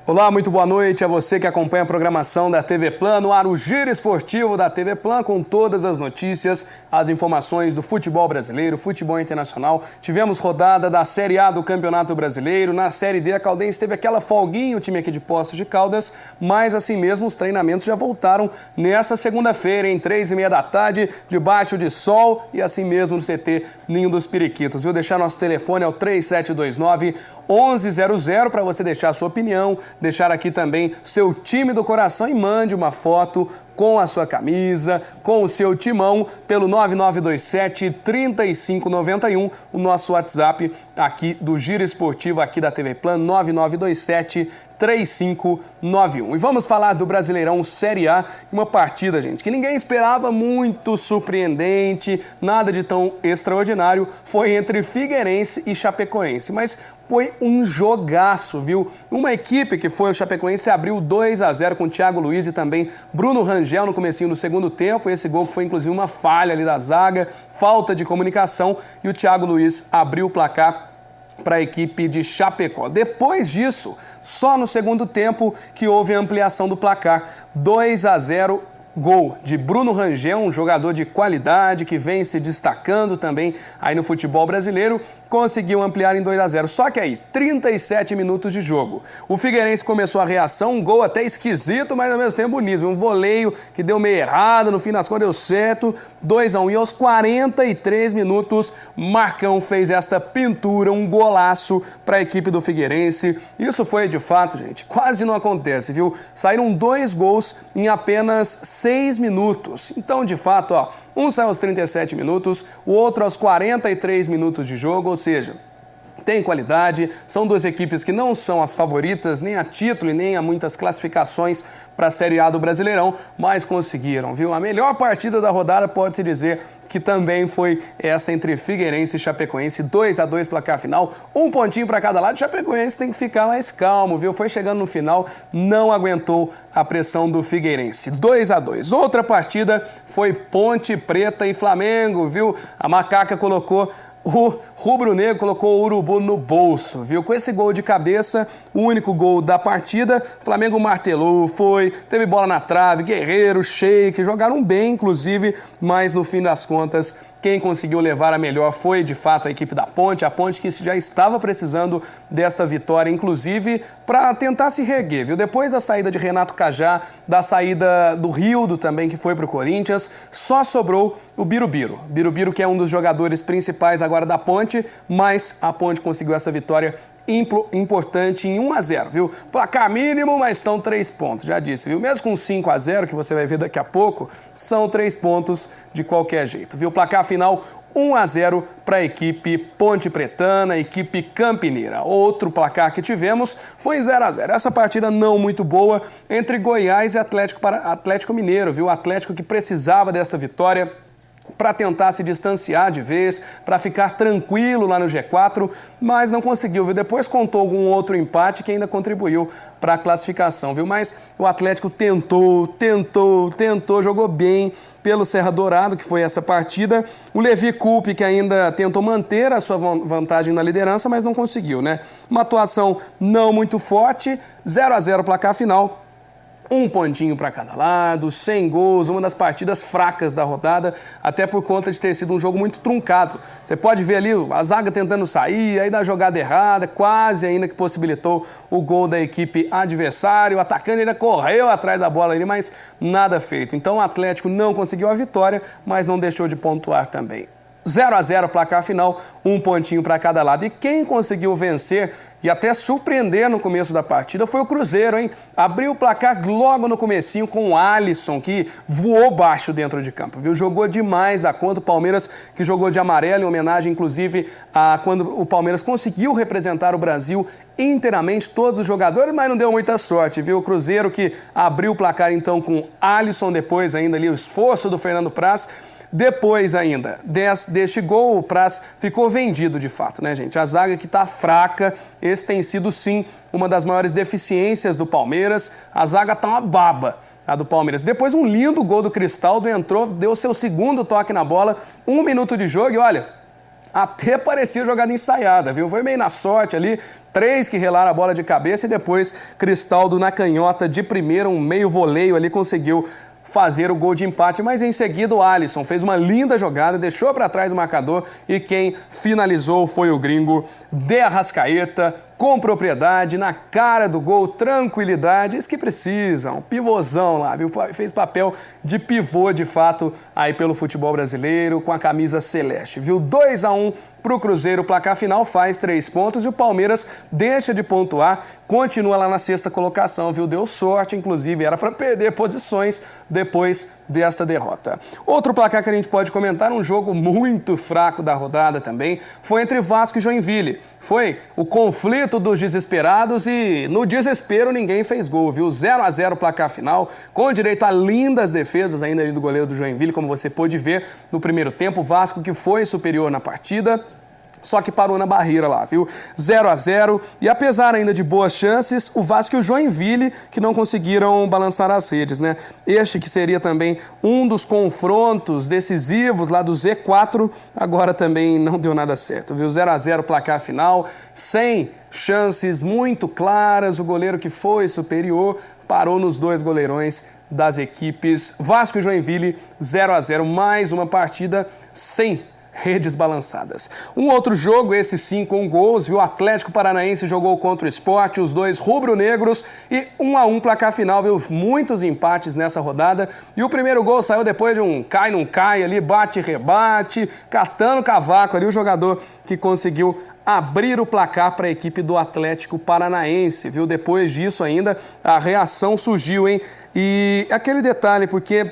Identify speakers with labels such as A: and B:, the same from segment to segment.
A: Olá, muito boa noite a você que acompanha a programação da TV Plan, no ar o Giro Esportivo da TV Plan, com todas as notícias, as informações do futebol brasileiro, futebol internacional. Tivemos rodada da Série A do Campeonato Brasileiro, na Série D a Caldense teve aquela folguinha, o time aqui de Poços de Caldas, mas assim mesmo os treinamentos já voltaram nessa segunda-feira, em 3h30 da tarde, debaixo de sol e assim mesmo no CT Ninho dos Periquitos. Vou deixar nosso telefone ao 3729-1100 para você deixar a sua opinião, deixar aqui também seu time do coração e mande uma foto com a sua camisa, com o seu timão, pelo 9927-3591, o nosso WhatsApp aqui do Giro Esportivo, aqui da TV Plan, 9927-3591. E vamos falar do Brasileirão Série A, uma partida, gente, que ninguém esperava, muito surpreendente, nada de tão extraordinário, foi entre Figueirense e Chapecoense, mas foi um jogaço, viu? Uma equipe que foi o Chapecoense abriu 2-0 com o Thiago Luiz e também Bruno Rangel no comecinho do segundo tempo. Esse gol que foi inclusive uma falha ali da zaga, falta de comunicação, e o Thiago Luiz abriu o placar para a equipe de Chapecó. Depois disso, só no segundo tempo que houve a ampliação do placar, 2-0. Gol de Bruno Rangel, um jogador de qualidade que vem se destacando também aí no futebol brasileiro, conseguiu ampliar em 2-0. Só que aí, 37 minutos de jogo. O Figueirense começou a reação, um gol até esquisito, mas ao mesmo tempo bonito. Um voleio que deu meio errado, no fim das contas deu certo, 2-1. E aos 43 minutos, Marcão fez esta pintura, um golaço para a equipe do Figueirense. Isso foi, de fato, gente, quase não acontece, viu? Saíram 2 gols em apenas 6 minutos. Então, de fato, um saiu aos 37 minutos, o outro aos 43 minutos de jogo, ou seja, tem qualidade, são duas equipes que não são as favoritas, nem a título e nem a muitas classificações para a Série A do Brasileirão, mas conseguiram, viu? A melhor partida da rodada pode-se dizer que também foi essa entre Figueirense e Chapecoense, 2-2 placar final, um pontinho para cada lado. Chapecoense tem que ficar mais calmo, viu? Foi chegando no final, não aguentou a pressão do Figueirense, 2-2. Outra partida foi Ponte Preta e Flamengo, viu? A Macaca colocou o rubro-negro, colocou o urubu no bolso, viu? Com esse gol de cabeça, o único gol da partida, o Flamengo martelou, teve bola na trave, Guerreiro, Sheik, jogaram bem, inclusive, mas no fim das contas, quem conseguiu levar a melhor foi, de fato, a equipe da Ponte, a Ponte que já estava precisando desta vitória, inclusive, para tentar se reerguer, viu? Depois da saída de Renato Cajá, da saída do Rildo também, que foi para o Corinthians, só sobrou o Birubiru. Birubiru, que é um dos jogadores principais agora da Ponte, mas a Ponte conseguiu essa vitória importante em 1-0, viu? Placar mínimo, mas são 3 pontos, já disse, viu? Mesmo com 5-0, que você vai ver daqui a pouco, são 3 pontos de qualquer jeito, viu? Placar final 1-0 para a equipe Ponte Pretana, equipe campineira. Outro placar que tivemos foi 0-0. Essa partida não muito boa entre Goiás e Atlético Mineiro, viu? O Atlético que precisava dessa vitória para tentar se distanciar de vez, para ficar tranquilo lá no G4, mas não conseguiu, viu? Depois contou algum outro empate que ainda contribuiu para a classificação, viu? Mas o Atlético tentou, jogou bem pelo Serra Dourado, que foi essa partida. O Levi Coupe, que ainda tentou manter a sua vantagem na liderança, mas não conseguiu, né? Uma atuação não muito forte, 0-0 placar final. Um pontinho para cada lado, 100 gols, uma das partidas fracas da rodada, até por conta de ter sido um jogo muito truncado. Você pode ver ali a zaga tentando sair, aí da jogada errada, quase ainda que possibilitou o gol da equipe adversária. O atacante ainda correu atrás da bola ali, mas nada feito. Então o Atlético não conseguiu a vitória, mas não deixou de pontuar também. 0-0 placar final, um pontinho para cada lado. E quem conseguiu vencer e até surpreender no começo da partida foi o Cruzeiro, hein? Abriu o placar logo no comecinho com o Alisson, que voou baixo dentro de campo, viu? Jogou demais da conta. O Palmeiras, que jogou de amarelo, em homenagem, inclusive, a quando o Palmeiras conseguiu representar o Brasil inteiramente, todos os jogadores, mas não deu muita sorte, viu? O Cruzeiro que abriu o placar, então, com o Alisson, depois ainda ali o esforço do Fernando Praz. Depois ainda deste gol, o Praz ficou vendido de fato, né, gente? A zaga que tá fraca, esse tem sido sim uma das maiores deficiências do Palmeiras. A zaga tá uma baba, a do Palmeiras. Depois um lindo gol do Cristaldo, entrou, deu seu segundo toque na bola, 1 minuto de jogo e olha, até parecia jogada ensaiada, viu? Foi meio na sorte ali, 3 que relaram a bola de cabeça e depois Cristaldo na canhota de primeira, um meio voleio ali, conseguiu fazer o gol de empate, mas em seguida o Alisson fez uma linda jogada, deixou para trás o marcador e quem finalizou foi o gringo de Arrascaeta, com propriedade, na cara do gol, tranquilidade, isso que precisa, um pivôzão lá, viu? Fez papel de pivô, de fato, aí pelo futebol brasileiro, com a camisa celeste, viu? 2-1 para o Cruzeiro, o placar final faz 3 pontos e o Palmeiras deixa de pontuar, continua lá na 6ª colocação, viu? Deu sorte, inclusive, era para perder posições depois desta derrota. Outro placar que a gente pode comentar, um jogo muito fraco da rodada também, foi entre Vasco e Joinville. Foi o conflito dos desesperados e no desespero ninguém fez gol, viu? 0-0 placar final, com direito a lindas defesas ainda ali do goleiro do Joinville, como você pôde ver no primeiro tempo, o Vasco que foi superior na partida, só que parou na barreira lá, viu? 0-0 e apesar ainda de boas chances, o Vasco e o Joinville que não conseguiram balançar as redes, né? Este que seria também um dos confrontos decisivos lá do Z4, agora também não deu nada certo, viu? 0-0 placar final, sem chances muito claras, o goleiro que foi superior parou nos 2 goleirões das equipes Vasco e Joinville, 0-0, mais uma partida sem redes balançadas. Um outro jogo, esse sim com gols, viu? O Atlético Paranaense jogou contra o Sport, os 2 rubro-negros e 1-1 placar final, viu? Muitos empates nessa rodada e o primeiro gol saiu depois de um cai, não cai ali, bate, rebate, catando cavaco ali, o jogador que conseguiu abrir o placar para a equipe do Atlético Paranaense, viu? Depois disso ainda a reação surgiu, hein? E aquele detalhe, porque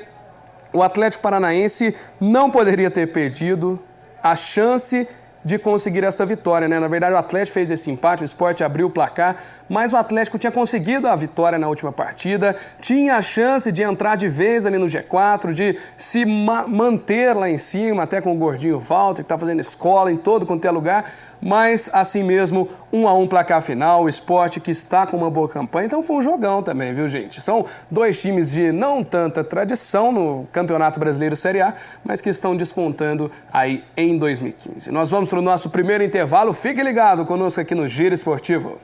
A: o Atlético Paranaense não poderia ter perdido a chance de conseguir essa vitória, né? Na verdade, o Atlético fez esse empate, o Sport abriu o placar, mas o Atlético tinha conseguido a vitória na última partida, tinha a chance de entrar de vez ali no G4, de se manter lá em cima, até com o gordinho Walter, que está fazendo escola em todo quanto é lugar, mas assim mesmo, 1-1 placar final, o Sport que está com uma boa campanha, então foi um jogão também, viu, gente? São 2 times de não tanta tradição no Campeonato Brasileiro Série A, mas que estão despontando aí em 2015. Nós vamos para o nosso primeiro intervalo, fique ligado conosco aqui no Giro Esportivo.